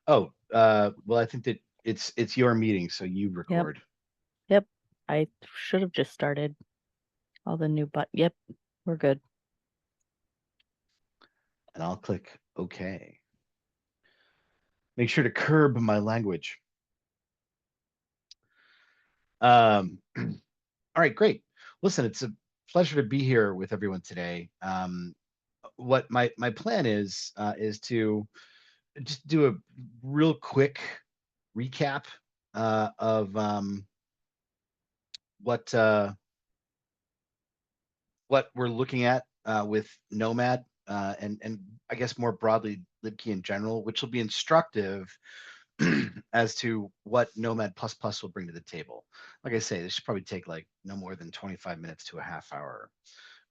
Oh, well, I think that it's your meeting, so you Yep. record, Yep. I should have just started all the new yep, we're good. and I'll click OK. Make sure to curb my language. All right, great. Listen, it's a pleasure to be here with everyone today. What my plan is to just do a real quick recap of what uh, what we're looking at with Nomad and I guess more broadly libkey in general, which will be instructive as to what Nomad Plus Plus will bring to the table. Like I say, this should probably take like no more than 25 minutes to a half hour.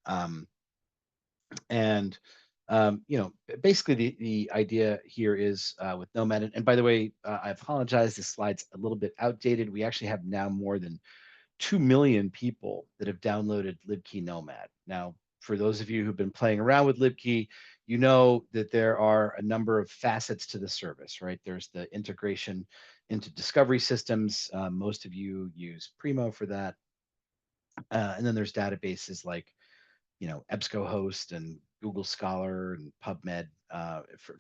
Um, and basically the idea here is with Nomad, and by the way, I apologize, this slide's a little bit outdated. We actually have now more than 2 million people that have downloaded libkey Nomad. Now, for those of you who've been playing around with libkey, you know that there are a number of facets to the service, right? There's the integration into discovery systems. Most of you use Primo for that. And then there's databases like EBSCOhost and Google Scholar and PubMed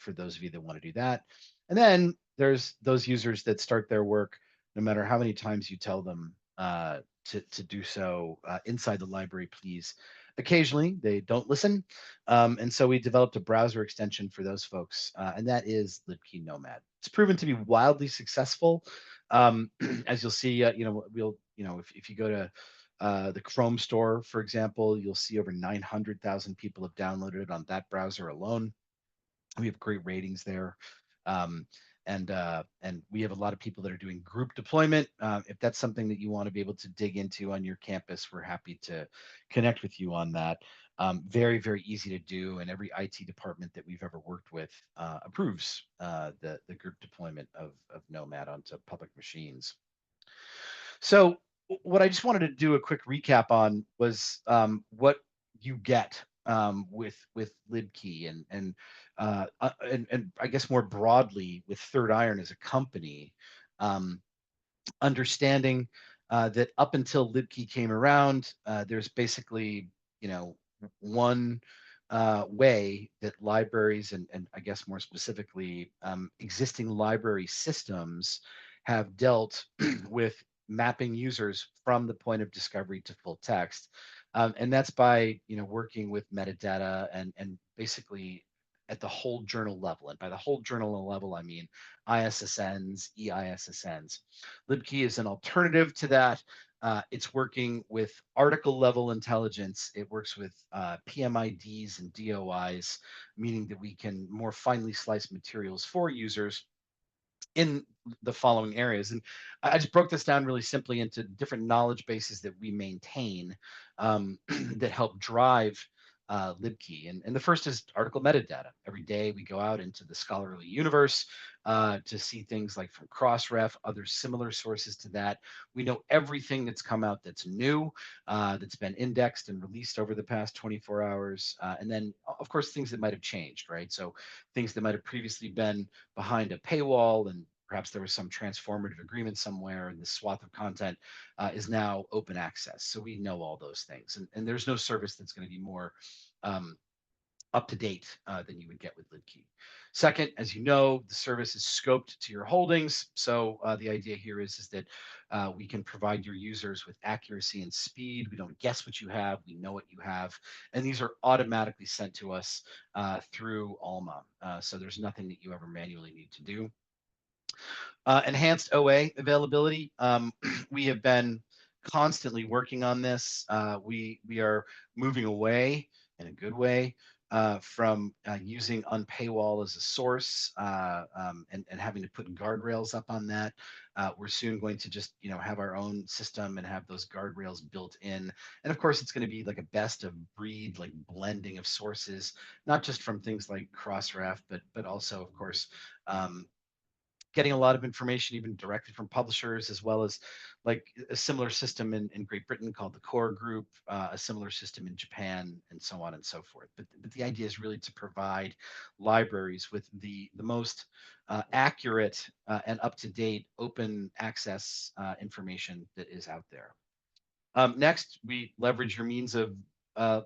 for those of you that want to do that. And then there's those users that start their work no matter how many times you tell them to do so inside the library, please. Occasionally, they don't listen. And so we developed a browser extension for those folks, and that is libkey Nomad. It's proven to be wildly successful. As you'll see, if you go to the Chrome store, for example, you'll see over 900,000 people have downloaded it on that browser alone. We have great ratings there. Um, and we have a lot of people that are doing group deployment. If that's something that you want to be able to dig into on your campus, we're happy to connect with you on that. Very, very easy to do, and every IT department that we've ever worked with approves the group deployment of Nomad onto public machines. So what I just wanted to do a quick recap on was what you get with libkey and I guess more broadly with Third Iron as a company, um, understanding that up until libkey came around, there's basically you know one way that libraries and I guess more specifically existing library systems have dealt with mapping users from the point of discovery to full text. And that's by working with metadata and basically at the whole journal level. And by the whole journal level, I mean ISSNs, EISSNs. libkey is an alternative to that. It's working with article level intelligence. It works with PMIDs and DOIs, meaning that we can more finely slice materials for users in the following areas. And I just broke this down really simply into different knowledge bases that we maintain that help drive libkey. And the first is article metadata. Every day we go out into the scholarly universe to see things like from Crossref, other similar sources to that. We know everything that's come out that's new, that's been indexed and released over the past 24 hours. And then, of course, things that might have changed, right? So things that might have previously been behind a paywall and perhaps there was some transformative agreement somewhere and the swath of content is now open access. So we know all those things. And there's no service that's going to be more um, up to date than you would get with libkey. Second, as you know, the service is scoped to your holdings. So the idea here is that we can provide your users with accuracy and speed. We don't guess what you have. We know what you have. And these are automatically sent to us through Alma. So there's nothing that you ever manually need to do. Enhanced OA availability. We have been constantly working on this. We are moving away in a good way from using unpaywall as a source and having to put guardrails up on that. We're soon going to just have our own system and have those guardrails built in. And of course, it's going to be like a best of breed, like blending of sources, not just from things like Crossref, but also of course. getting a lot of information even directly from publishers, as well as like a similar system in Great Britain called the Core Group, a similar system in Japan, and so on and so forth. But the idea is really to provide libraries with the most accurate and up to date open access information that is out there. Next, we leverage your means of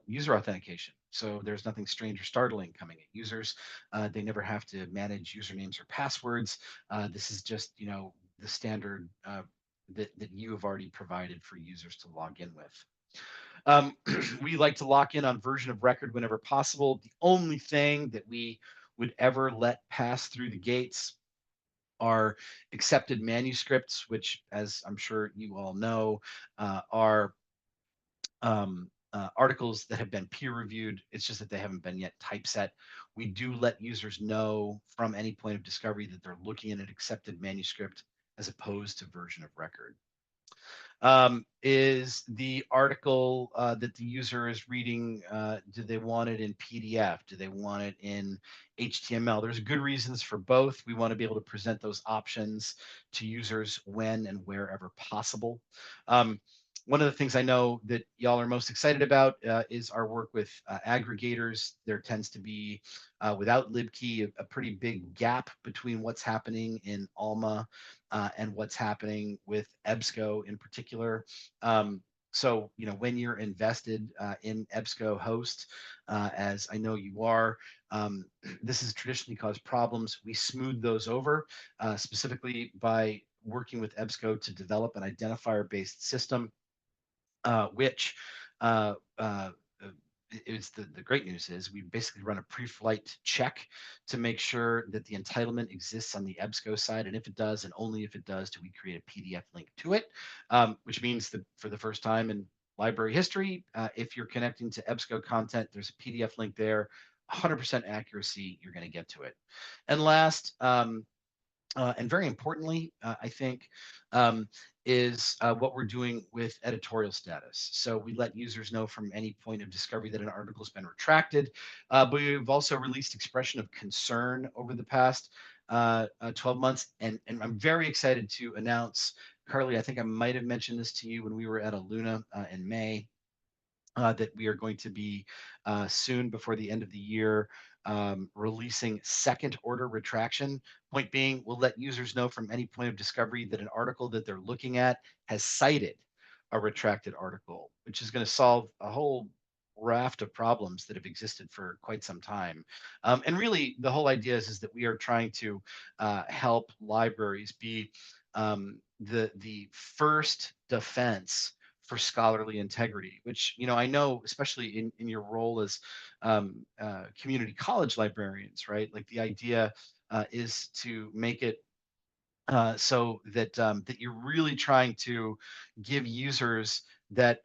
user authentication. So there's nothing strange or startling coming at users. They never have to manage usernames or passwords. This is just, the standard that you have already provided for users to log in with. We like to lock in on version of record whenever possible. The only thing that we would ever let pass through the gates are accepted manuscripts, which, as I'm sure you all know, are articles that have been peer reviewed. It's just that they haven't been yet typeset. We do let users know from any point of discovery that they're looking at an accepted manuscript as opposed to version of record. Is the article that the user is reading, do they want it in PDF? Do they want it in HTML? There's good reasons for both. We want to be able to present those options to users when and wherever possible. One of the things I know that y'all are most excited about is our work with aggregators. There tends to be, without libkey, a pretty big gap between what's happening in Alma and what's happening with EBSCO in particular. So, when you're invested in EBSCO host, as I know you are, this has traditionally caused problems. We smooth those over, specifically by working with EBSCO to develop an identifier-based system, which uh, uh, is the great news is we basically run a pre-flight check to make sure that the entitlement exists on the EBSCO side, and if it does, and only if it does, do we create a PDF link to it, which means that for the first time in library history, if you're connecting to EBSCO content, there's a PDF link there, 100% accuracy, you're going to get to it. And last, and very importantly, I think, is what we're doing with editorial status. So we let users know from any point of discovery that an article has been retracted, but we've also released expression of concern over the past 12 months. And I'm very excited to announce, Carly, I think I might have mentioned this to you when we were at Aluna in May, that we are going to be soon before the end of the year releasing second order retraction. Point being, we'll let users know from any point of discovery that an article that they're looking at has cited a retracted article, which is going to solve a whole raft of problems that have existed for quite some time. And really, the whole idea is that we are trying to help libraries be the first defense for scholarly integrity, which I know, especially in your role as community college librarians, right? Like the idea is to make it so that you're really trying to give users that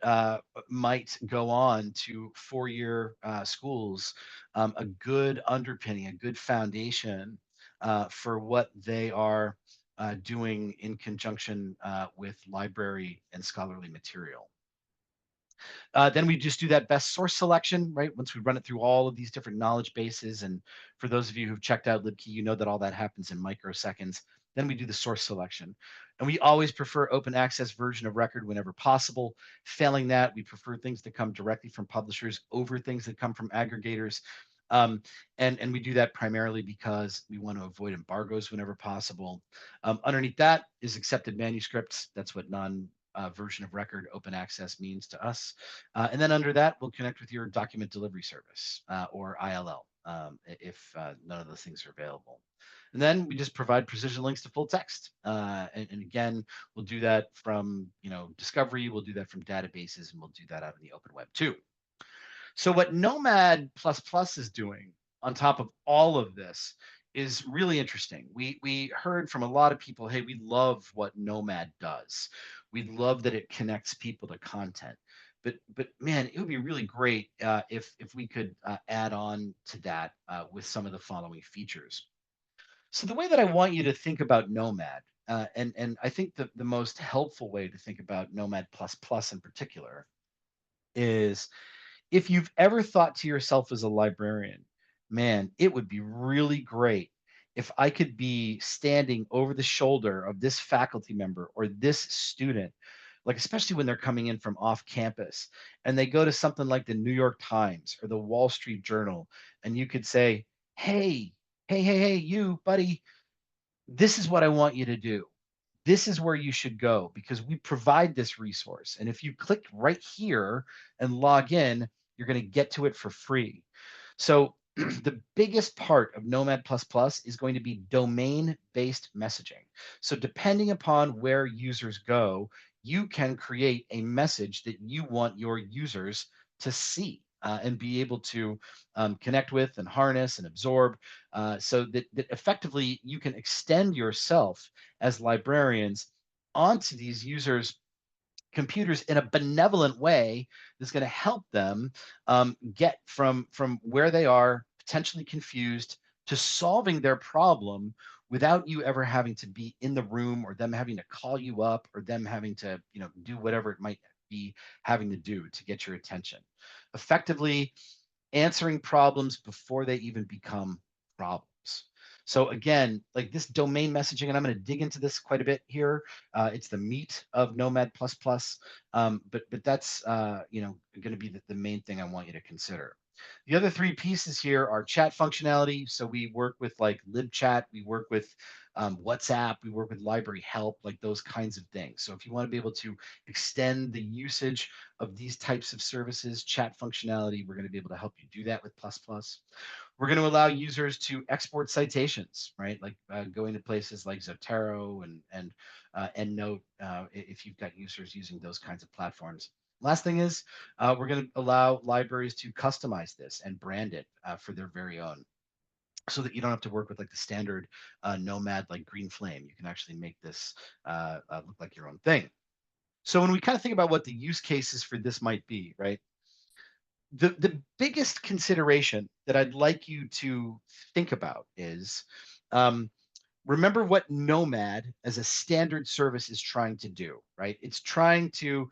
might go on to four-year schools a good underpinning, a good foundation for what they are doing in conjunction with library and scholarly material. Then we just do that best source selection, right? Once we run it through all of these different knowledge bases. And for those of you who've checked out libkey, you know that all that happens in microseconds. Then we do the source selection. And we always prefer open access version of record whenever possible. Failing that, we prefer things that come directly from publishers over things that come from aggregators. And we do that primarily because we want to avoid embargoes whenever possible. Underneath that is accepted manuscripts. That's what version of record open access means to us. And then under that, we'll connect with your document delivery service or ILL if none of those things are available. And then we just provide precision links to full text. And again, we'll do that from discovery, we'll do that from databases, and we'll do that out in the open web too. So what Nomad is doing on top of all of this is really interesting. We heard from a lot of people, hey, we love what Nomad does. We love that it connects people to content. But man, it would be really great if we could add on to that with some of the following features. So the way that I want you to think about Nomad, and I think the most helpful way to think about Nomad in particular is if you've ever thought to yourself as a librarian, man, it would be really great if I could be standing over the shoulder of this faculty member or this student, like especially when they're coming in from off campus and they go to something like the New York Times or the Wall Street Journal, and you could say, hey, hey, you, buddy, this is what I want you to do. This is where you should go because we provide this resource. And if you click right here and log in, you're going to get to it for free. So the biggest part of Nomad Plus Plus is going to be domain based messaging. So depending upon where users go, you can create a message that you want your users to see. And be able to connect with and harness and absorb so that effectively you can extend yourself as librarians onto these users' computers in a benevolent way that's going to help them get from where they are potentially confused to solving their problem without you ever having to be in the room or them having to call you up or them having to do whatever it might be having to do to get your attention effectively answering problems before they even become problems. So again, like this domain messaging, and I'm going to dig into this quite a bit here. It's the meat of Nomad Plus Plus, but that's going to be the main thing I want you to consider. The other three pieces here are chat functionality. So we work with like LibChat, we work with WhatsApp, we work with library help, like those kinds of things. So if you want to be able to extend the usage of these types of services, chat functionality, we're going to be able to help you do that with Plus Plus. We're going to allow users to export citations, right? Like going to places like Zotero and EndNote if you've got users using those kinds of platforms. Last thing is we're going to allow libraries to customize this and brand it for their very own so that you don't have to work with like the standard Nomad like green flame. You can actually make this look like your own thing. So when we kind of think about what the use cases for this might be, right? The biggest consideration that I'd like you to think about is remember what Nomad as a standard service is trying to do, right? It's trying to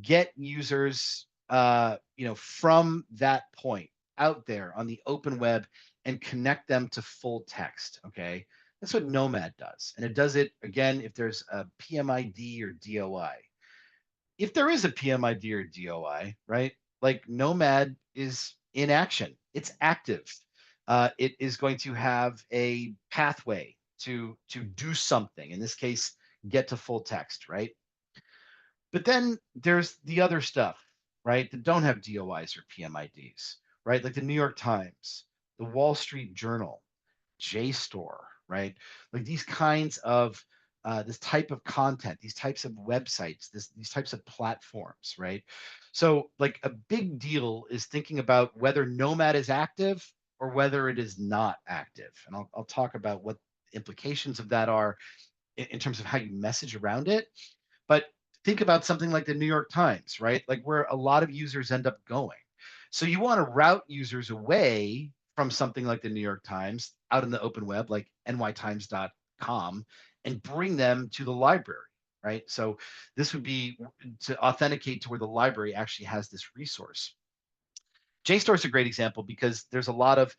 get users from that point out there on the open web and connect them to full text. Okay. That's what Nomad does. And it does it again if there's a PMID or DOI. If there is a PMID or DOI, right? Like Nomad is in action, it's active. It is going to have a pathway to do something. In this case, get to full text, right? But then there's the other stuff, right, that don't have DOIs or PMIDs, right? Like the New York Times, the Wall Street Journal, JSTOR, right? Like these kinds of this type of content, these types of websites, these types of platforms, right? So like a big deal is thinking about whether Nomad is active or whether it is not active. And I'll talk about what the implications of that are in terms of how you message around it. But think about something like the New York Times, right? Like where a lot of users end up going. So you want to route users away from something like the New York Times out in the open web, like nytimes.com, and bring them to the library, right? So this would be to authenticate to where the library actually has this resource. JSTOR is a great example because there's a lot of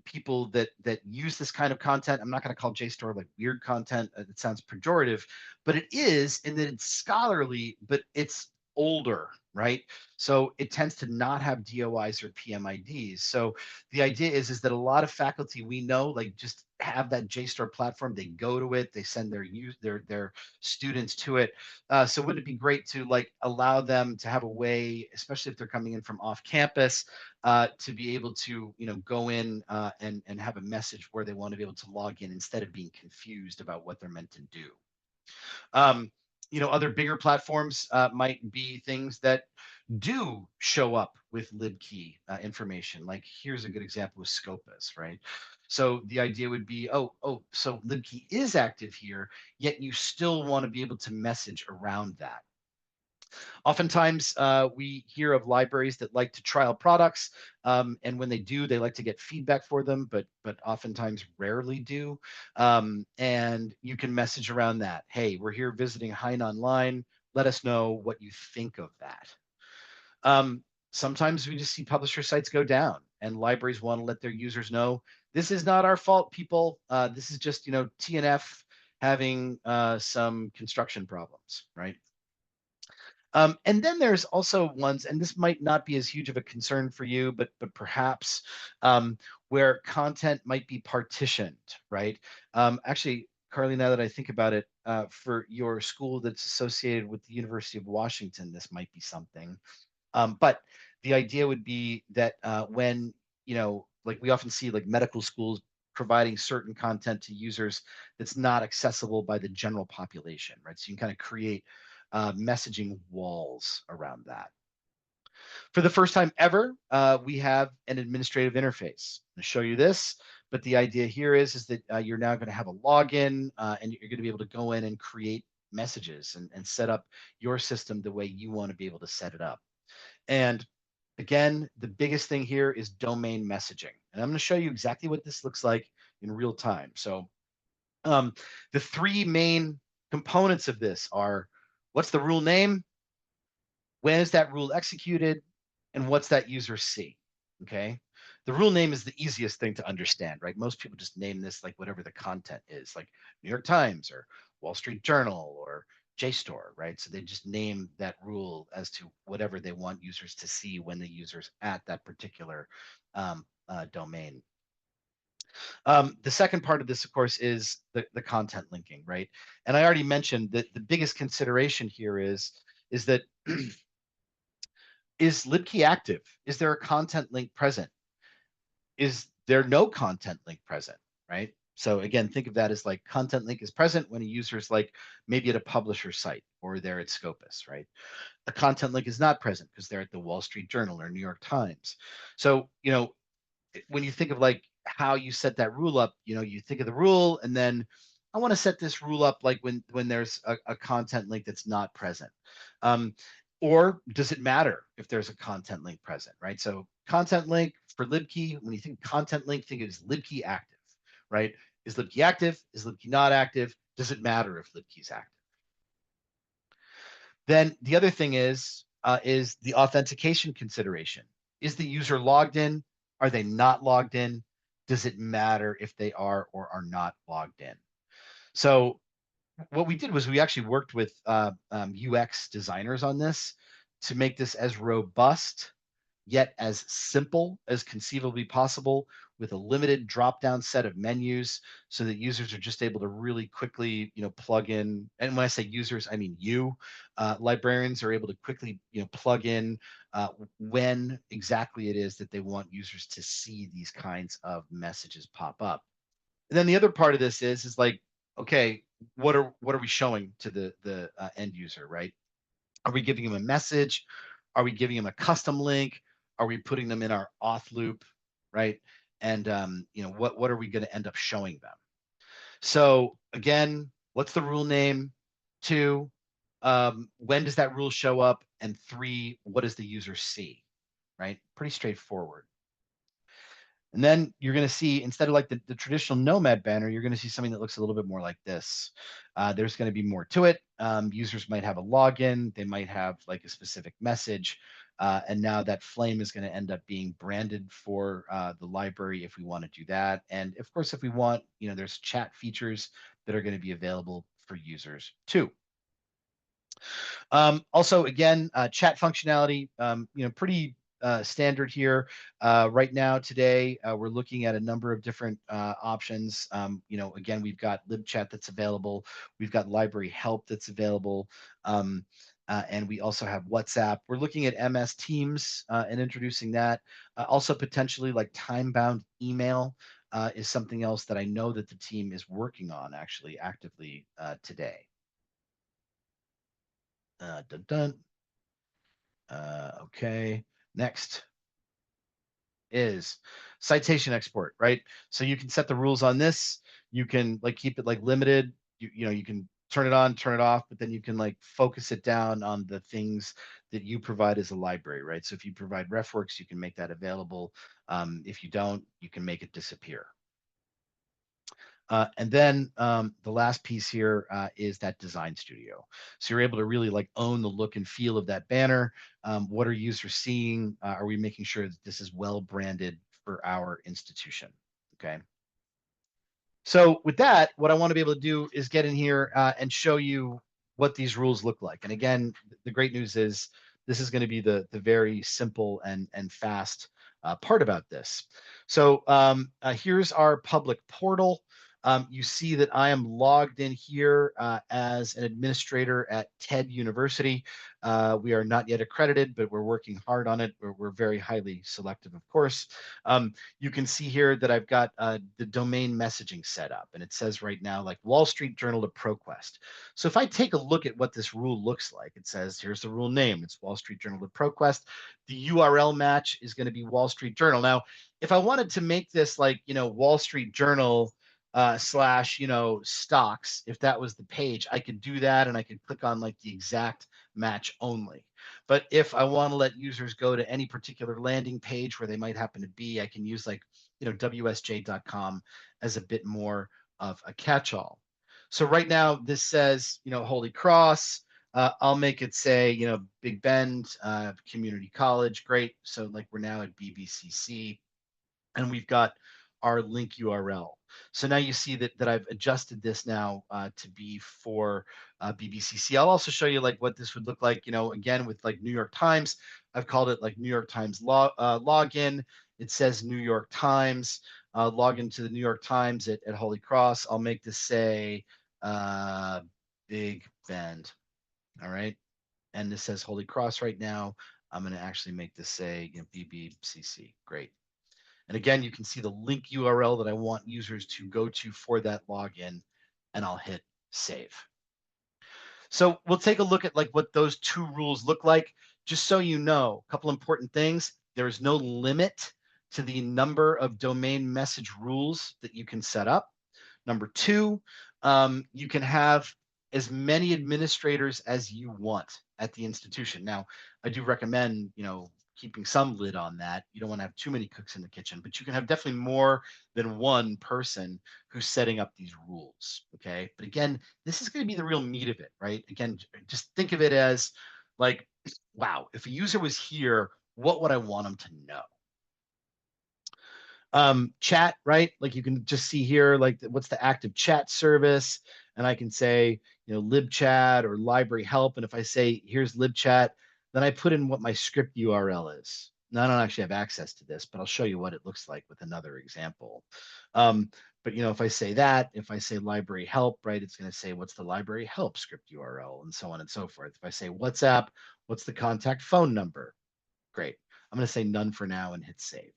people that use this kind of content. I'm not going to call JSTOR like weird content. It sounds pejorative, but it is in that it's scholarly, but it's older, right? So it tends to not have DOIs or PMIDs. So the idea is that a lot of faculty we know like just have that JSTOR platform. They go to it. They send their students to it. So wouldn't it be great to like allow them to have a way, especially if they're coming in from off campus, to be able to go in and have a message where they want to be able to log in instead of being confused about what they're meant to do. Um, other bigger platforms might be things that do show up with libkey information. Like here's a good example with Scopus, right? So the idea would be, so libkey is active here, yet you still want to be able to message around that. Oftentimes, we hear of libraries that like to trial products, and when they do, they like to get feedback for them, but oftentimes rarely do. And you can message around that. Hey, we're here visiting Hein Online. Let us know what you think of that. Sometimes we just see publisher sites go down, and libraries want to let their users know This is not our fault, people. This is just, TNF having some construction problems, right? And then there's also ones, and this might not be as huge of a concern for you, but perhaps where content might be partitioned, right? Actually, Carly, now that I think about it, for your school that's associated with the University of Washington, this might be something. But the idea would be that when, like we often see like medical schools providing certain content to users that's not accessible by the general population, right? So you can kind of create messaging walls around that. For the first time ever, we have an administrative interface. I'm going to show you this, but the idea here is that you're now going to have a login and you're going to be able to go in and create messages and set up your system the way you want to be able to set it up. And again, the biggest thing here is domain messaging. And I'm going to show you exactly what this looks like in real time. So the three main components of this are what's the rule name, when is that rule executed, and what's that user see? Okay. The rule name is the easiest thing to understand, right? Most people just name this like whatever the content is, like New York Times or Wall Street Journal or JSTOR, right? So they just name that rule as to whatever they want users to see when the user's at that particular domain. The second part of this, of course, is the content linking, right? And I already mentioned that the biggest consideration here is that is libkey active? Is there a content link present? Is there no content link present, right? So again, think of that as like content link is present when a user is like maybe at a publisher site or they're at Scopus, right? A content link is not present because they're at the Wall Street Journal or New York Times. So, when you think of like how you set that rule up, you think of the rule and then I want to set this rule up like when there's a content link that's not present. Um, or does it matter if there's a content link present, right? So content link for libkey, when you think content link, think it is libkey active, right? Is libkey active? Is libkey not active? Does it matter if libkey is active? Then the other thing is the authentication consideration. Is the user logged in? Are they not logged in? Does it matter if they are or are not logged in? So what we did was we actually worked with UX designers on this to make this as robust yet as simple as conceivably possible with a limited drop down set of menus so that users are just able to really quickly plug in, and when I say users I mean you, librarians are able to quickly plug in when exactly it is that they want users to see these kinds of messages pop up. And then the other part of this is like, okay, what are we showing to the end user, right? Are we giving them a message? Are we giving them a custom link? Are we putting them in our auth loop, right? And what are we going to end up showing them? So again, what's the rule name? Two, when does that rule show up? And three, what does the user see? Right? Pretty straightforward. And then you're going to see, instead of like the traditional Nomad banner, you're going to see something that looks a little bit more like this. There's going to be more to it. Users might have a login. They might have like a specific message. And now that flame is going to end up being branded for the library if we want to do that. And of course, if we want, there's chat features that are going to be available for users too. Also, again, chat functionality, pretty standard here. Right now, today, we're looking at a number of different options. Again, we've got libchat that's available. We've got library help that's available. And we also have WhatsApp. We're looking at MS Teams and introducing that. Also, potentially like time-bound email is something else that I know that the team is working on actually actively today. Dun, dun. Okay, next is citation export, right? So you can set the rules on this. You can like keep it like limited. You can turn it on, turn it off, but then you can like focus it down on the things that you provide as a library, right? So if you provide RefWorks, you can make that available. If you don't, you can make it disappear. And then the last piece here is that design studio. So you're able to really like own the look and feel of that banner. What are users seeing? Are we making sure that this is well branded for our institution? Okay. So with that, what I want to be able to do is get in here and show you what these rules look like. And again, the great news is this is going to be the very simple and fast part about this. So here's our public portal. You see that I am logged in here as an administrator at TED University. We are not yet accredited, but we're working hard on it. We're very highly selective, of course. You can see here that I've got the domain messaging set up, and it says right now like Wall Street Journal to ProQuest. So if I take a look at what this rule looks like, it says here's the rule name. It's Wall Street Journal to ProQuest. The URL match is going to be Wall Street Journal. Now, if I wanted to make this like, Wall Street Journal slash, stocks, if that was the page, I could do that and I could click on like the exact match only. But if I want to let users go to any particular landing page where they might happen to be, I can use like, WSJ.com as a bit more of a catch-all. So right now this says, Holy Cross. I'll make it say, Big Bend Community College. Great. So like we're now at BBCC and we've got our link URL. So now you see that I've adjusted this now to be for BBCC. I'll also show you like what this would look like, again, with like New York Times. I've called it like New York Times login. It says New York Times. Log into the New York Times at Holy Cross. I'll make this say Big Bend. All right. And this says Holy Cross right now. I'm going to actually make this say BBCC. Great. And again, you can see the link URL that I want users to go to for that login, and I'll hit save. So we'll take a look at like what those two rules look like. Just so you know, a couple important things. There is no limit to the number of domain message rules that you can set up. Number two, you can have as many administrators as you want at the institution. Now, I do recommend, keeping some lid on that. You don't want to have too many cooks in the kitchen, but you can have definitely more than one person who's setting up these rules. Okay. But again, this is going to be the real meat of it, right? Again, just think of it as like, wow, if a user was here, what would I want them to know? Chat, right? Like you can just see here, like what's the active chat service, and I can say, lib chat or library help. And if I say here's lib chat, then I put in what my script URL is. Now I don't actually have access to this, but I'll show you what it looks like with another example. But if I say that, if I say library help, right, it's going to say what's the library help script URL and so on and so forth. If I say WhatsApp, what's the contact phone number? Great. I'm going to say none for now and hit save.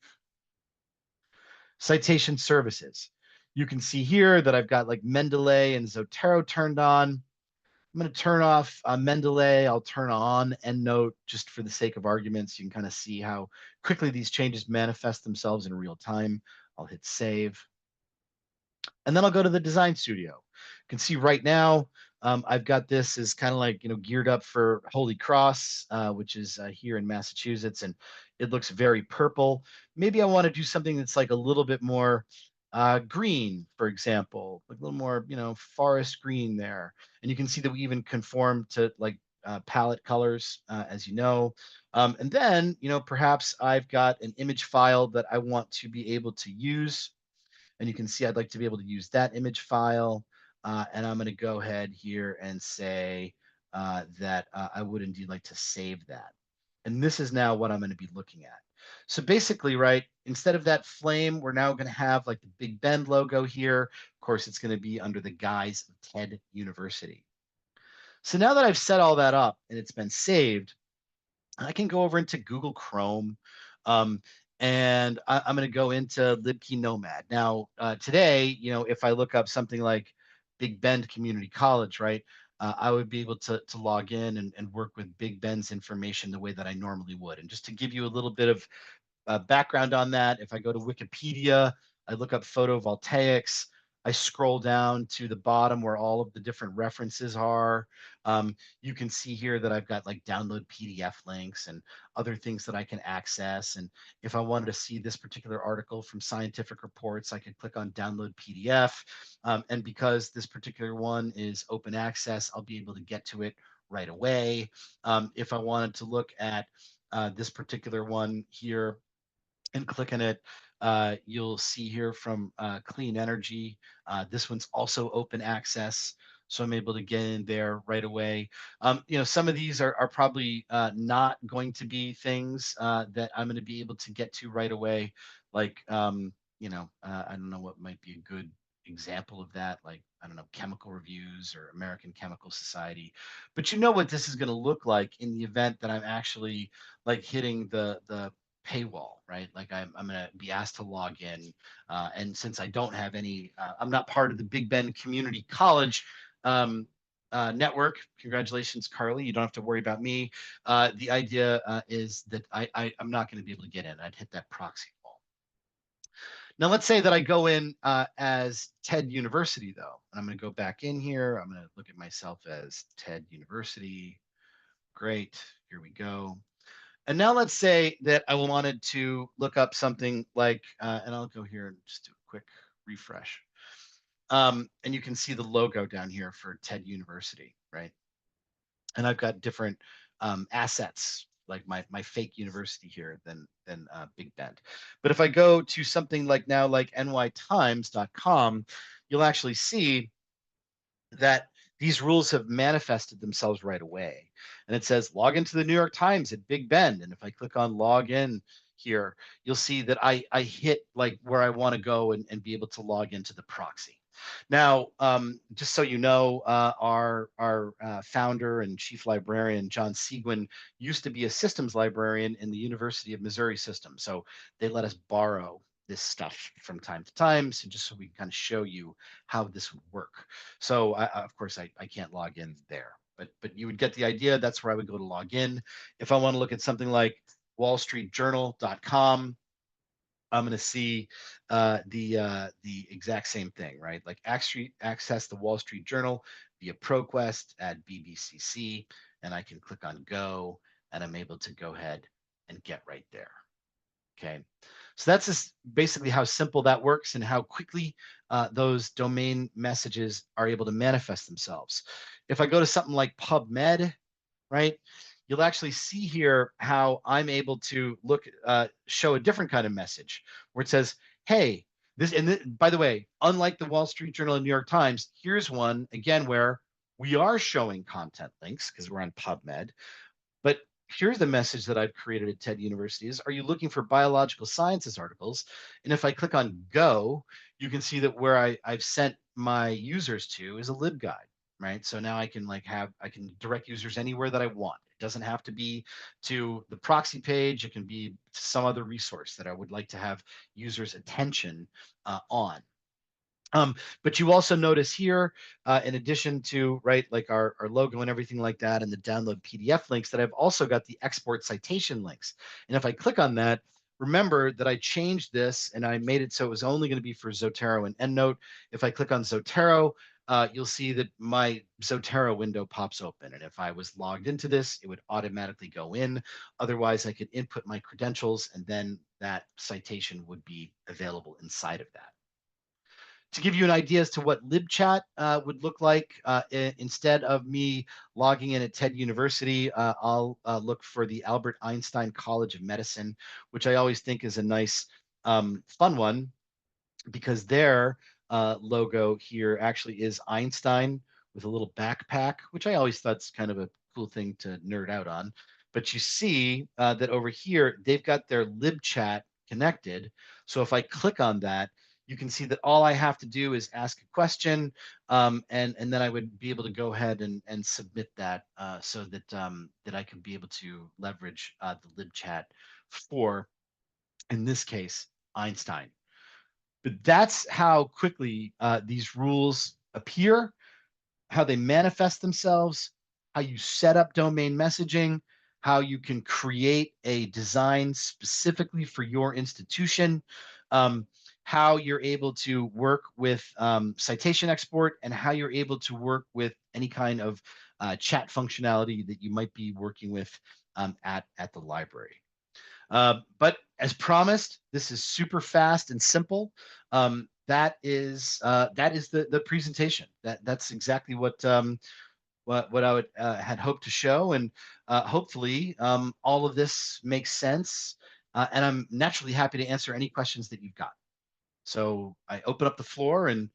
Citation services. You can see here that I've got like Mendeley and Zotero turned on. I'm going to turn off Mendeley. I'll turn on EndNote just for the sake of arguments. You can kind of see how quickly these changes manifest themselves in real time. I'll hit save. And then I'll go to the design studio. You can see right now, I've got this as kind of like, geared up for Holy Cross, which is here in Massachusetts, and it looks very purple. Maybe I want to do something that's like a little bit more green, for example, like a little more, forest green there. And you can see that we even conform to like palette colors, as you know. And then, perhaps I've got an image file that I want to be able to use. And you can see I'd like to be able to use that image file. And I'm going to go ahead here and say that I would indeed like to save that. And this is now what I'm going to be looking at. So basically, right, instead of that flame, we're now going to have like the Big Bend logo here. Of course, it's going to be under the guise of TED University. So now that I've set all that up and it's been saved, I can go over into Google Chrome, um, and I'm going to go into libkey Nomad. Now, today, if I look up something like Big Bend Community College, right, I would be able to log in and work with Big Bend's information the way that I normally would. And just to give you a little bit of background on that, if I go to Wikipedia, I look up photovoltaics, I scroll down to the bottom where all of the different references are. You can see here that I've got like download PDF links and other things that I can access. And if I wanted to see this particular article from Scientific Reports, I could click on download PDF. And because this particular one is open access, I'll be able to get to it right away. If I wanted to look at this particular one here, and click on it. You'll see here from Clean Energy. This one's also open access, so I'm able to get in there right away. Some of these are probably not going to be things that I'm going to be able to get to right away. Like, I don't know what might be a good example of that, like, I don't know, chemical reviews or American Chemical Society. But you know what this is going to look like in the event that I'm actually like hitting the paywall, right? Like I'm going to be asked to log in. And since I don't have any, I'm not part of the Big Bend Community College um, network. Congratulations, Carly. You don't have to worry about me. The idea is that I'm not going to be able to get in. I'd hit that proxy wall. Now, let's say that I go in as TED University, though. And I'm going to go back in here. I'm going to look at myself as TED University. Great. Here we go. And now let's say that I wanted to look up something like, and I'll go here and just do a quick refresh. And you can see the logo down here for TED University, right? And I've got different assets, like my fake university here than Big Bend. But if I go to something like now, like nytimes.com, you'll actually see that these rules have manifested themselves right away. And it says log into the New York Times at Big Bend. And if I click on log in here, you'll see that I hit like where I want to go and be able to log into the proxy. Now, just so you know, our founder and chief librarian, John Seguin, used to be a systems librarian in the University of Missouri system. So they let us borrow this stuff from time to time. So just so we can kind of show you how this would work. So of course I can't log in there, but you would get the idea. That's where I would go to log in. If I want to look at something like wallstreetjournal.com, I'm going to see the exact same thing, right? Like access the Wall Street Journal via ProQuest at BBCC, and I can click on go, and I'm able to go ahead and get right there. Okay, so that's just basically how simple that works and how quickly those domain messages are able to manifest themselves. If I go to something like PubMed, right, you'll actually see here how I'm able to show a different kind of message where it says, hey, by the way, unlike the Wall Street Journal and New York Times, here's one again where we are showing content links because we're on PubMed, but here's the message that I've created at TED University is, are you looking for biological sciences articles? And if I click on go, you can see that where I've sent my users to is a libguide, right? So now I can I can direct users anywhere that I want. It doesn't have to be to the proxy page. It can be to some other resource that I would like to have users' attention on. But you also notice here, in addition to like our logo and everything like that, and the download PDF links, that I've also got the export citation links. And if I click on that, remember that I changed this and I made it so it was only going to be for Zotero and EndNote. If I click on Zotero, you'll see that my Zotero window pops open. And if I was logged into this, it would automatically go in. Otherwise, I could input my credentials and then that citation would be available inside of that. To give you an idea as to what libchat would look like, instead of me logging in at TED University, I'll look for the Albert Einstein College of Medicine, which I always think is a nice, fun one because their logo here actually is Einstein with a little backpack, which I always thought's kind of a cool thing to nerd out on. But you see that over here, they've got their libchat connected. So if I click on that, you can see that all I have to do is ask a question, and then I would be able to go ahead and submit that so that I can be able to leverage the libchat for, in this case, Einstein. But that's how quickly these rules appear, how they manifest themselves, how you set up domain messaging, how you can create a design specifically for your institution, um, how you're able to work with citation export, and how you're able to work with any kind of chat functionality that you might be working with at the library. But as promised, this is super fast and simple. That is the presentation. That's exactly what I had hoped to show, and hopefully all of this makes sense. and I'm naturally happy to answer any questions that you've got. So I open up the floor and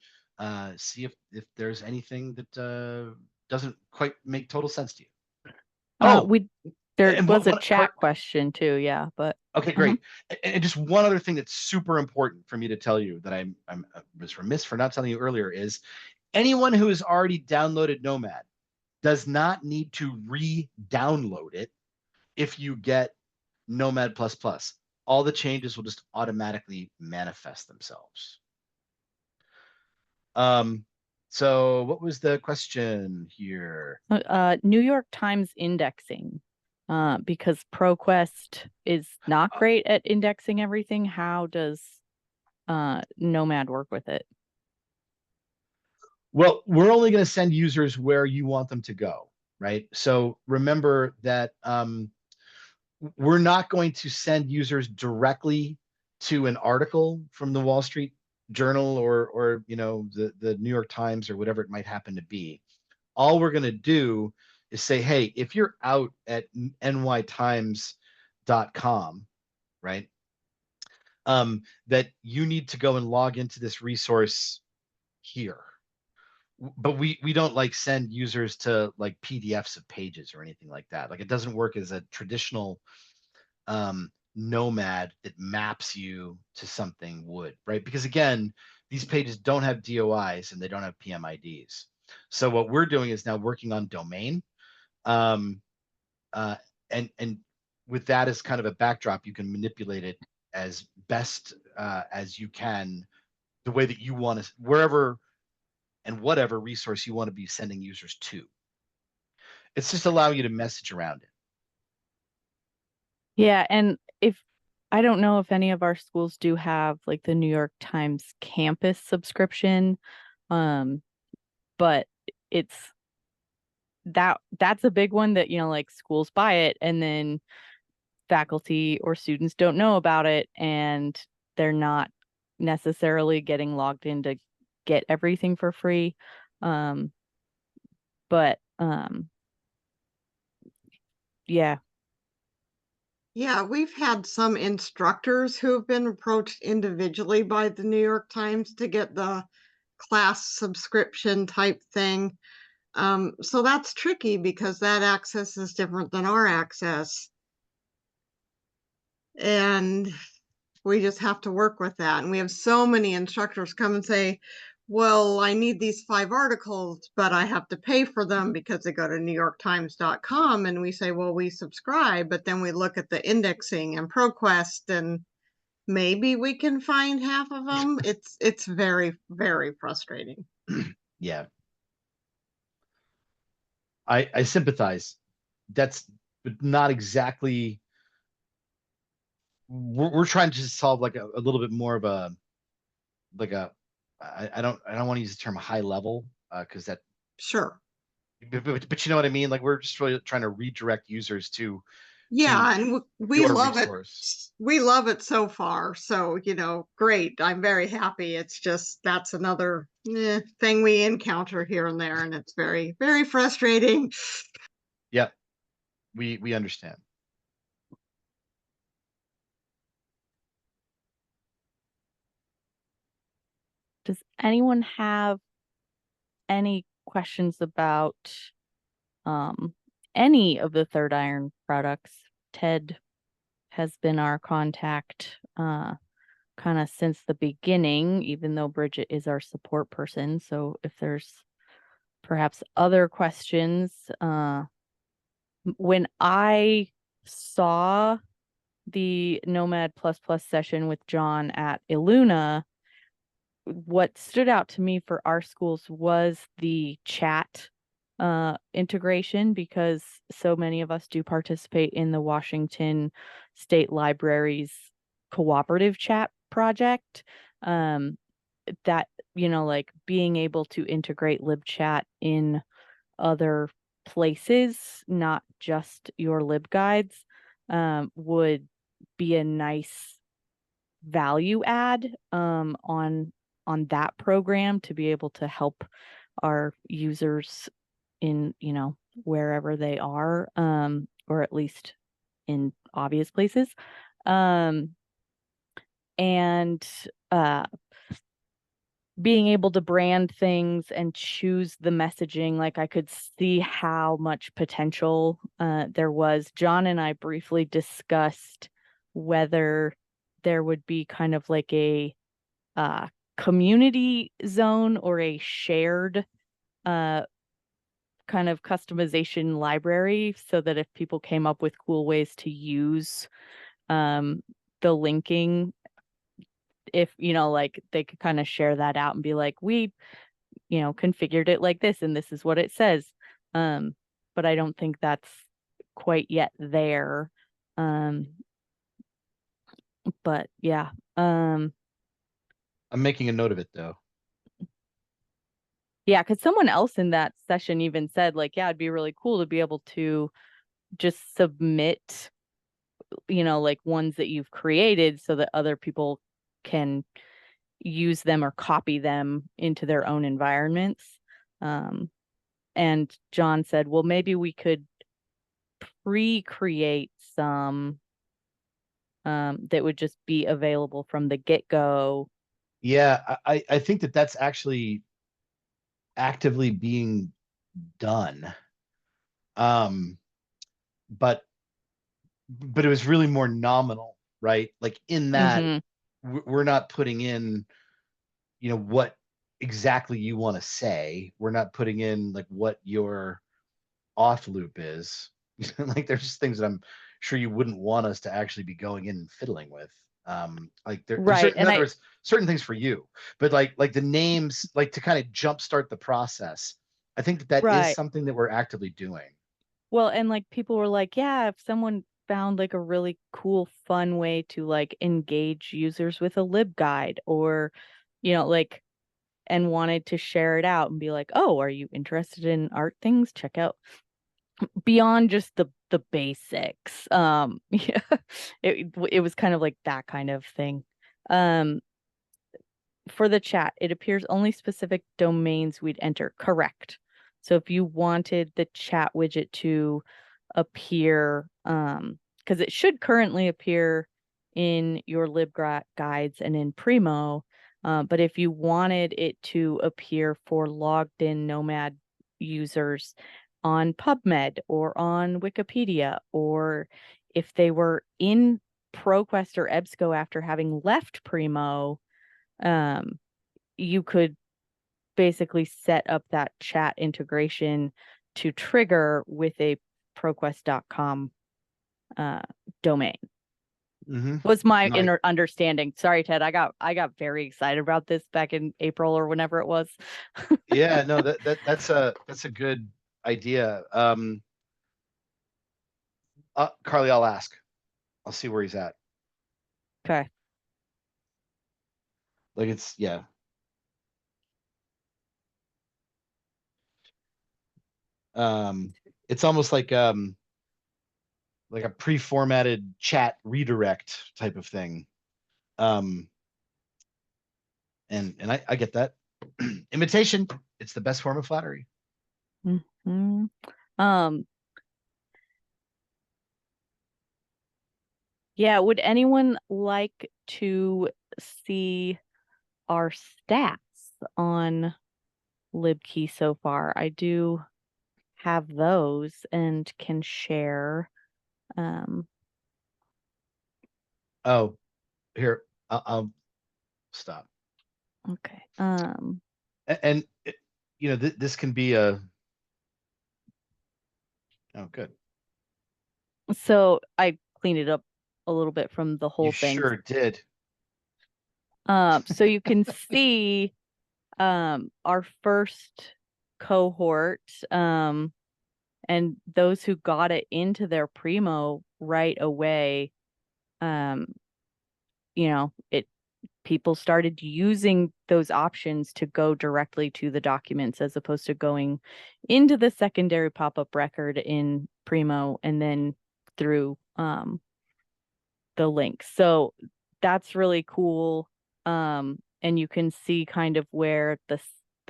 see if there's anything that doesn't quite make total sense to you. Oh, We there and was a one chat question too, yeah, but okay, mhm. great. And just one other thing that's super important for me to tell you that I'm was remiss for not telling you earlier is anyone who has already downloaded Nomad does not need to re-download it if you get Nomad Plus Plus. All the changes will just automatically manifest themselves. Um, so what was the question here? New York Times indexing. Because ProQuest is not Uh, great at indexing everything. How does Nomad work with it? well, we're only going to send users where you want them to go, right? So remember that we're not going to send users directly to an article from the Wall Street Journal or the New York Times or whatever it might happen to be. All we're going to do is say, hey, if you're out at nytimes.com, right, that you need to go and log into this resource here. But we don't like send users to like PDFs of pages or anything like that. Like it doesn't work as a traditional Nomad that maps you to something would, right? Because again, these pages don't have DOIs and they don't have PMIDs. So what we're doing is now working on domain. Um, uh, and with that as kind of a backdrop, you can manipulate it as best as you can, the way that you want to, wherever and whatever resource you want to be sending users to. It's just allowing you to message around it. Yeah, and if I don't know if any of our schools do have like the New York Times campus subscription, um, but it's that's a big one that, like schools buy it and then faculty or students don't know about it and they're not necessarily getting logged in to get everything for free. Um, but yeah. Yeah, we've had some instructors who have been approached individually by the New York Times to get the class subscription type thing. So that's tricky because that access is different than our access. And we just have to work with that. And we have so many instructors come and say, well, I need these 5 articles, but I have to pay for them because they go to newyorktimes.com. And we say, well, we subscribe, but then we look at the indexing and ProQuest and maybe we can find half of them. It's very, very frustrating. Yeah, I sympathize. That's not exactly. We're trying to solve like a little bit more of a like a. I don't want to use the term high level because that. Sure. But you know what I mean. Like we're just really trying to redirect users to Yeah, and we your love it. resource. We love it so far. So, great. I'm very happy. It's just that's another thing we encounter here and there, and it's very, very frustrating. Yeah, we understand. Does anyone have any questions about um any of the Third Iron products? Ted has been our contact kind of since the beginning, even though Bridget is our support person. So if there's perhaps other questions, when I saw the Nomad Plus Plus session with John at Illuna, what stood out to me for our schools was the chat integration, because so many of us do participate in the Washington State Library's cooperative chat project. Um, that, like being able to integrate LibChat in other places, not just your LibGuides, would be a nice value add on that program to be able to help our users in, wherever they are, or at least in obvious places. And being able to brand things and choose the messaging, like I could see how much potential there was. John and I briefly discussed whether there would be kind of like a community zone or a shared kind of customization library, so that if people came up with cool ways to use the linking, if like they could kind of share that out and be like, we configured it like this and this is what it says. But I don't think that's quite yet there. But yeah. I'm making a note of it though. Yeah, because someone else in that session even said, like, yeah, it'd be really cool to be able to just submit, like ones that you've created so that other people can use them or copy them into their own environments. And John said, well, maybe we could pre-create some that would just be available from the get-go. Yeah, I think that that's actually actively being done. But it was really more nominal, right? Like in that we're not putting in, what exactly you want to say. We're not putting in like what your off loop is. Like there's just things that I'm sure you wouldn't want us to actually be going in and fiddling with. Like there's Right. certain, in other words, certain things for you, but like the names, like to kind of jumpstart the process. I think that is right. something that we're actively doing. Well, and like people were like, yeah, if someone found like a really cool, fun way to like engage users with a libguide, or, like, and wanted to share it out and be like, oh, are you interested in art things? Check out beyond just the basics. Yeah, it was kind of like that kind of thing. For the chat, it appears only specific domains we'd enter. Correct. So if you wanted the chat widget to appear, because it should currently appear in your libguides and in Primo, but if you wanted it to appear for logged in Nomad users on PubMed or on Wikipedia, or if they were in ProQuest or EBSCO after having left Primo, you could basically set up that chat integration to trigger with a proquest.com domain. Was my understanding. Sorry, Ted. I got very excited about this back in April or whenever it was. Yeah, no, that's a good idea. Carly, I'll ask. I'll see where he's at. Okay. Like it's yeah. It's almost like a pre-formatted chat redirect type of thing. And I get that. Imitation, it's the best form of flattery. Mm-hmm. Yeah, would anyone like to see our stats on LibKey so far? I do have those and can share. Oh, here, I'll stop. Okay. And this can be a. Oh, good. So I cleaned it up a little bit from the whole You thing. sure did. So you can see our first cohort, and those who got it into their Primo right away, people started using those options to go directly to the documents as opposed to going into the secondary pop-up record in Primo and then through the link. So that's really cool. And you can see kind of where the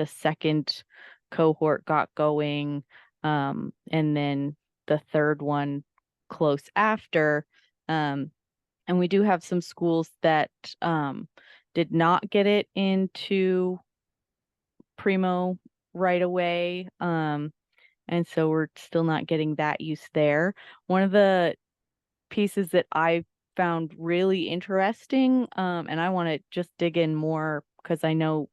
second cohort got going, and then the third one close after. And we do have some schools that did not get it into Primo right away. And so we're still not getting that use there. One of the pieces that I found really interesting, and I want to just dig in more because I know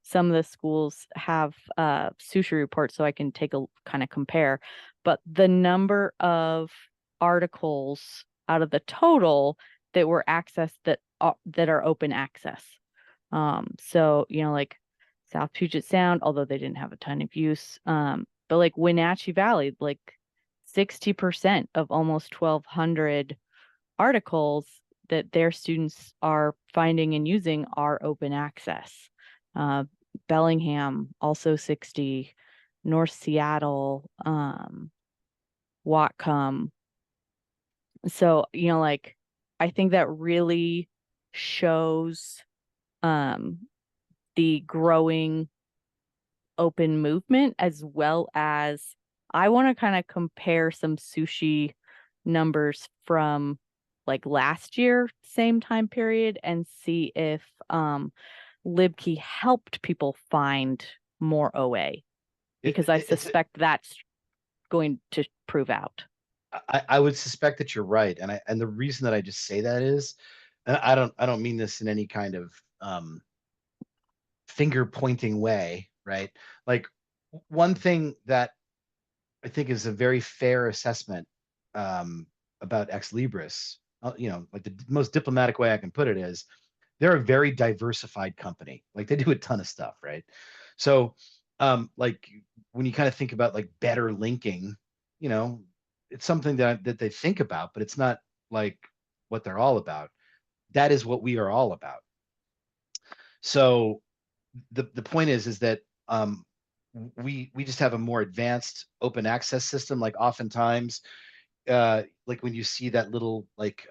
some of the schools have sushi reports, so I can take a kind of compare. But the number of articles out of the total that were accessed that are open access. So like South Puget Sound, although they didn't have a ton of use, but like Wenatchee Valley, like 60% of almost 1,200 articles that their students are finding and using are open access. Bellingham also 60, North Seattle, Whatcom. So, like I think that really shows the growing open movement, as well as I want to kind of compare some sushi numbers from like last year, same time period, and see if LibKey helped people find more OA, because I It's suspect that's going to prove out. I would suspect that you're right, and the reason that I just say that is, and I don't mean this in any kind of finger pointing way, right? Like one thing that I think is a very fair assessment about Ex Libris, like the most diplomatic way I can put it is they're a very diversified company. Like they do a ton of stuff, right? So, like when you kind of think about like better linking, you know, it's something that they think about, but it's not like what they're all about. That is what we are all about. So the point is that we just have a more advanced open access system. Like oftentimes, like when you see that little like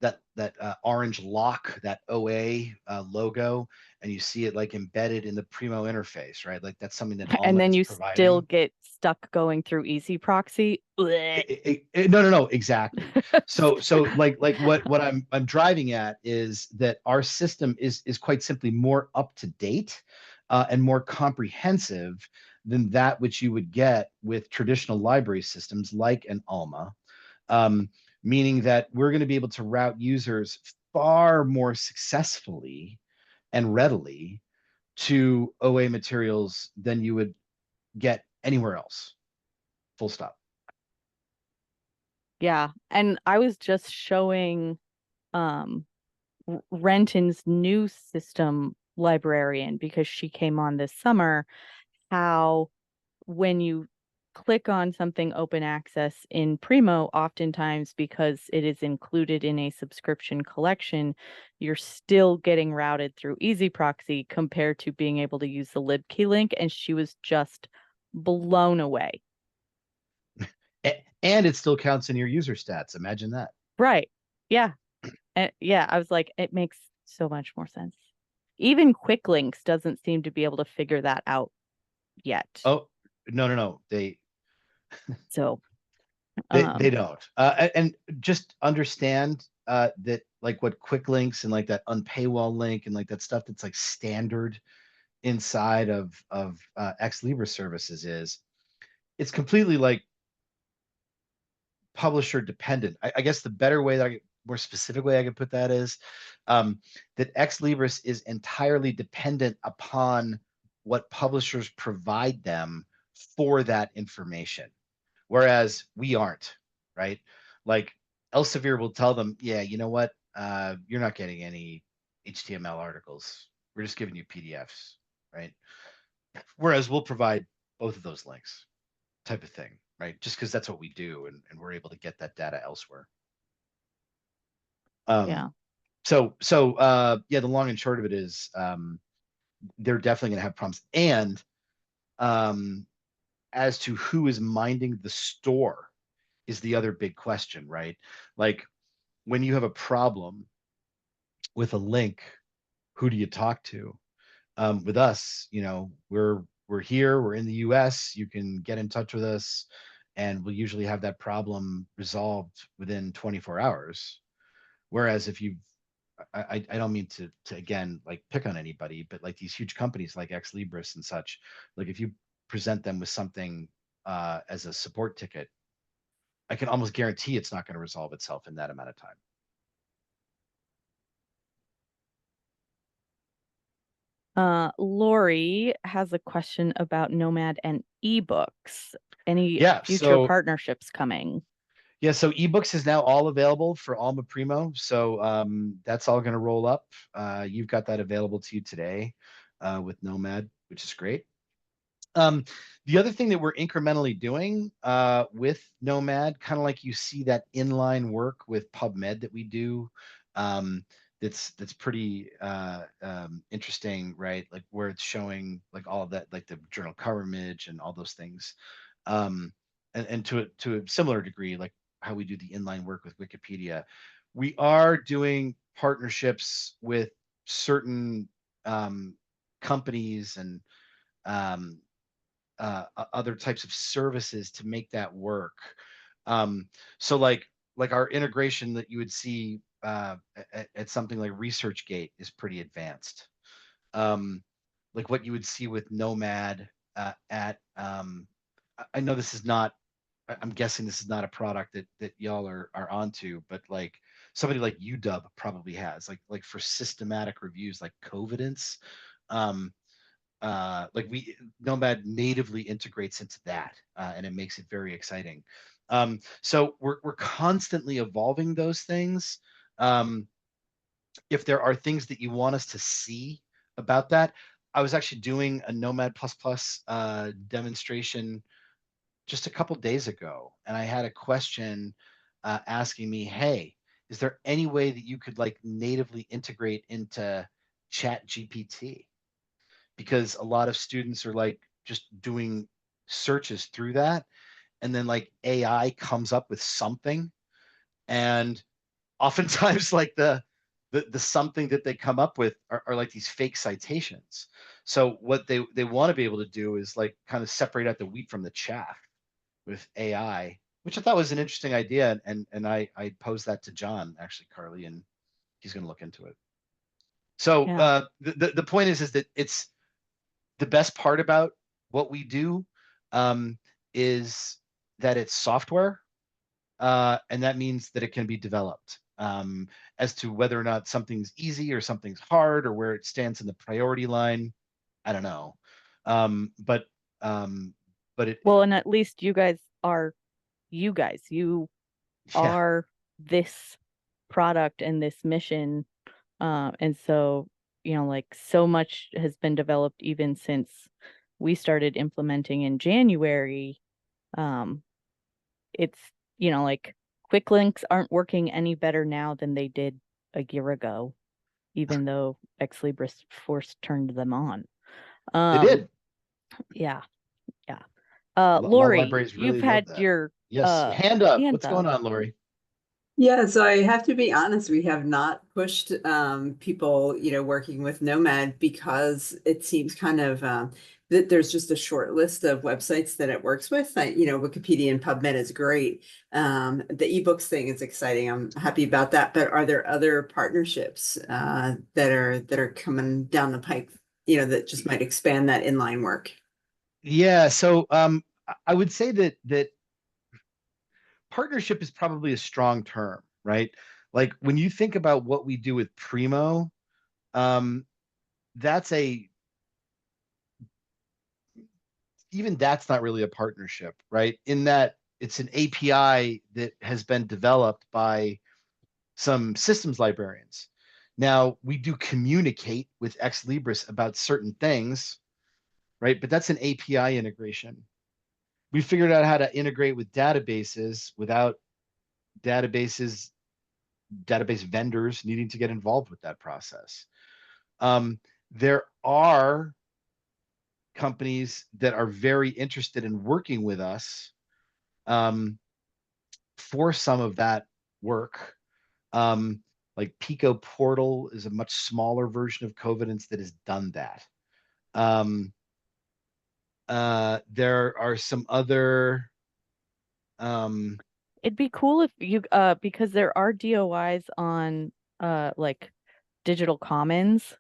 that orange lock, that OA logo, and you see it like embedded in the Primo interface, right? Like that's something that And Alma then is you still providing. get stuck going through Easy Proxy. No, exactly. So like what I'm driving at is that our system is quite simply more up to date and more comprehensive than that which you would get with traditional library systems like an Alma, um, meaning that we're going to be able to route users far more successfully and readily to OA materials than you would get anywhere else. Full stop. Yeah. And I was just showing um Renton's new system librarian, because she came on this summer, how when you click on something open access in Primo, oftentimes because it is included in a subscription collection, you're still getting routed through Easy Proxy compared to being able to use the libkey link. And she was just blown away. And it still counts in your user stats. Imagine that. Right. Yeah. Yeah. I was like, it makes so much more sense. Even Quick Links doesn't seem to be able to figure that out yet. Oh, no. So, They don't. And just understand that like what quick links and like that unpaywall link and like that stuff that's like standard inside of Ex Libris services is it's completely like publisher dependent. I guess the better way that more specific way I could put that is that Ex Libris is entirely dependent upon what publishers provide them for that information, whereas we aren't, right? Like Elsevier will tell them, yeah, you know what? You're not getting any HTML articles. We're just giving you PDFs, right? Whereas we'll provide both of those links, type of thing, right? Just because that's what we do, and we're able to get that data elsewhere. yeah. Yeah, the long and short of it is they're definitely going to have problems. And um, as to who is minding the store is the other big question, right? Like when you have a problem with a link, who do you talk to? With us, we're here, we're in the US, you can get in touch with us, and we'll usually have that problem resolved within 24 hours. Whereas if you've I don't mean to again like pick on anybody, but like these huge companies like Ex Libris and such, like if you present them with something as a support ticket, I can almost guarantee it's not going to resolve itself in that amount of time. Lori has a question about Nomad and ebooks. Any Yeah, future so partnerships coming? yeah, so ebooks is now all available for Alma Primo. So that's all going to roll up. You've got that available to you today with Nomad, which is great. Um, the other thing that we're incrementally doing with Nomad, kind of like you see that inline work with PubMed that we do, um, that's pretty interesting, right? Like where it's showing like all of that, like the journal cover image and all those things, um, and to a similar degree, like how we do the inline work with Wikipedia, we are doing partnerships with certain companies and um, other types of services to make that work. So like our integration that you would see at something like ResearchGate is pretty advanced. Um, like what you would see with Nomad at I know this is not I'm guessing this is not a product that y'all are onto, but like somebody like UW probably has like for systematic reviews like Covidence. Um, like we Nomad natively integrates into that, and it makes it very exciting. So we're constantly evolving those things. Um, if there are things that you want us to see about that, I was actually doing a Nomad Plus Plus demonstration just a couple days ago, and I had a question asking me, "Hey, is there any way that you could like natively integrate into Chat GPT?" Because a lot of students are like just doing searches through that, and then like AI comes up with something, and oftentimes like the something that they come up with are like these fake citations. So what they want to be able to do is like kind of separate out the wheat from the chaff with AI, which I thought was an interesting idea, and I posed that to John actually, Carly, and he's going to look into it. So Yeah. the point is that it's the best part about what we do um, is that it's software, and that means that it can be developed. As to whether or not something's easy or something's hard or where it stands in the priority line, I don't know. Um, but um, but Well, and at least you guys, you yeah, are this product and this mission. And so, like so much has been developed even since we started implementing in January. Um, it's, like quick links aren't working any better now than they did a year ago, even though Ex Libris Force turned them on. they Um, did. yeah, yeah. Law Lori, libraries you've really love had that. your Yes, hand up. hand What's up. going on, Lori? Yeah, so I have to be honest, we have not pushed people, working with Nomad because it seems kind of that there's just a short list of websites that it works with. Wikipedia and PubMed is great. The ebooks thing is exciting. I'm happy about that. But are there other partnerships that are coming down the pike, that just might expand that inline work? Yeah, so I would say that partnership is probably a strong term, right? Like when you think about what we do with Primo, um, that's a even that's not really a partnership, right? In that it's an API that has been developed by some systems librarians. Now we do communicate with Ex Libris about certain things, right? But that's an API integration. We figured out how to integrate with databases without databases database vendors needing to get involved with that process. There are companies that are very interested in working with us um, for some of that work. Like Pico Portal is a much smaller version of Covidence that has done that. Um, there are some other It'd be cool if you because there are DOIs on like digital commons.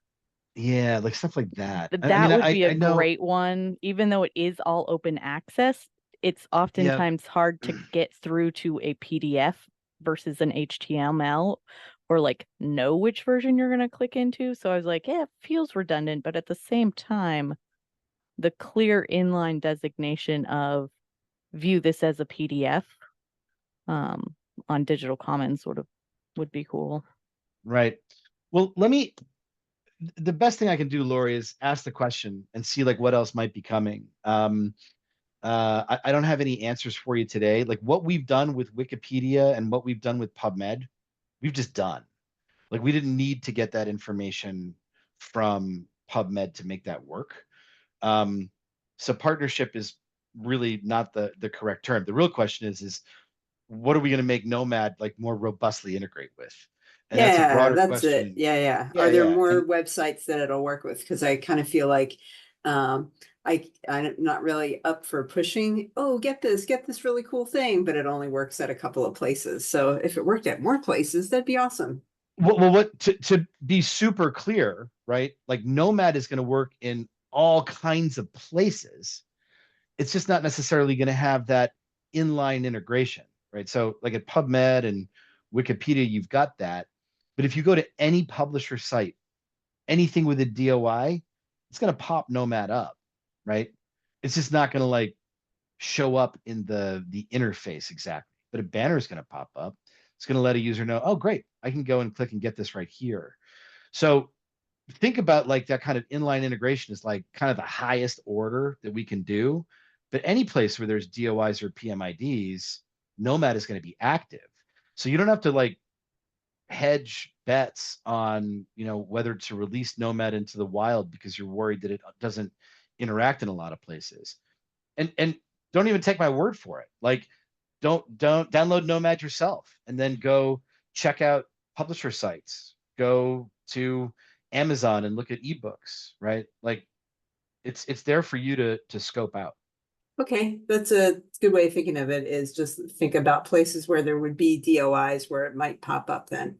Yeah, like stuff like that. I That mean, would be a I know. great one, even though it is all open access. It's Yeah, oftentimes hard to get through to a PDF versus an HTML or like know which version you're going to click into. So I was like, yeah, it feels redundant, but at the same time, the clear inline designation of view this as a PDF um, on digital commons would be cool. right. Well, the best thing I can do, Lori, is ask the question and see like what else might be coming. I don't have any answers for you today. Like what we've done with Wikipedia and what we've done with PubMed, we've just done. Like we didn't need to get that information from PubMed to make that work. Um, so partnership is really not the correct term. The real question is what are we going to make Nomad like more robustly integrate with? And that's a Yeah, broader that's it. question. Yeah, yeah. Yeah, Are there yeah. more And websites that it'll work with? Because I kind of feel like I'm not really up for pushing, oh, get this really cool thing, but it only works at a couple of places. So if it worked at more places, that'd be awesome. what to be super clear, right? Like Nomad is going to work in all kinds of places. It's just not necessarily going to have that inline integration, right? So like at PubMed and Wikipedia, you've got that. But if you go to any publisher site, anything with a DOI, it's going to pop Nomad up, right? It's just not going to like show up in the interface exactly, but a banner is going to pop up. It's going to let a user know, oh, great, I can go and click and get this right here. So think about like that kind of inline integration is like kind of the highest order that we can do. But any place where there's DOIs or PMIDs, Nomad is going to be active. So you don't have to like hedge bets on, whether to release Nomad into the wild because you're worried that it doesn't interact in a lot of places. And don't even take my word for it. Like don't download Nomad yourself and then go check out publisher sites. Go to Amazon and look at ebooks, right? Like it's there for you to scope out. Okay, that's a good way of thinking of it, is just think about places where there would be DOIs where it might pop up then.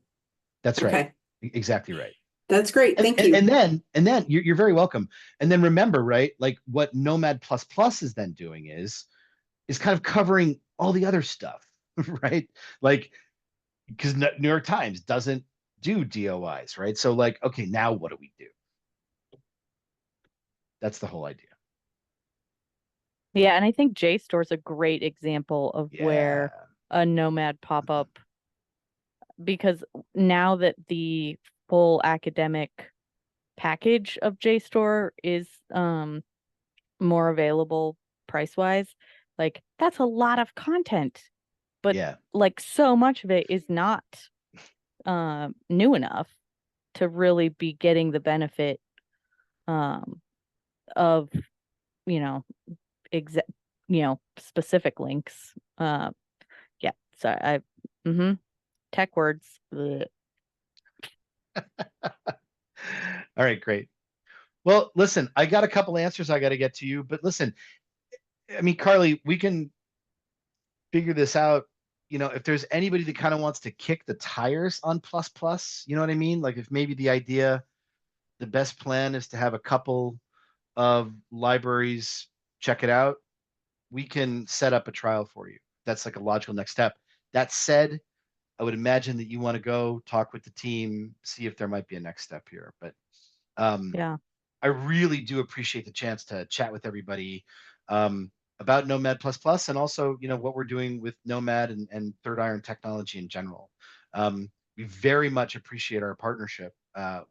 That's right. Okay, Exactly right. that's great. And, Thank and, you. and then you're very welcome. And then remember, right? Like what Nomad Plus Plus is then doing is kind of covering all the other stuff, right? Like because New York Times doesn't do DOIs, right? So like, okay, now what do we do? That's the whole idea. Yeah, and I think JSTOR is a great example of Yeah. where a Nomad pop-up, because now that the full academic package of JSTOR is more available price-wise, like that's a lot of content, but Yeah. like so much of it is not new enough to really be getting the benefit of you know exact specific links. Yeah, so tech words. Bleh. All right, great. Well, listen, I got a couple answers I got to get to you, but listen, I mean, Carly, we can figure this out. If there's anybody that kind of wants to kick the tires on plus plus, you know what I mean? Like if maybe the best plan is to have a couple of libraries check it out, we can set up a trial for you. That's like a logical next step. That said, I would imagine that you want to go talk with the team, see if there might be a next step here. But um, Yeah. I really do appreciate the chance to chat with everybody um, about Nomad Plus Plus and also, what we're doing with Nomad and Third Iron technology in general. We very much appreciate our partnership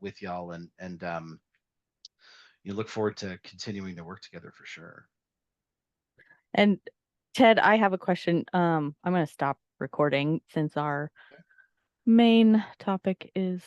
with y'all and you look forward to continuing to work together for sure. And Ted, I have a question. I'm going to stop recording since our main topic is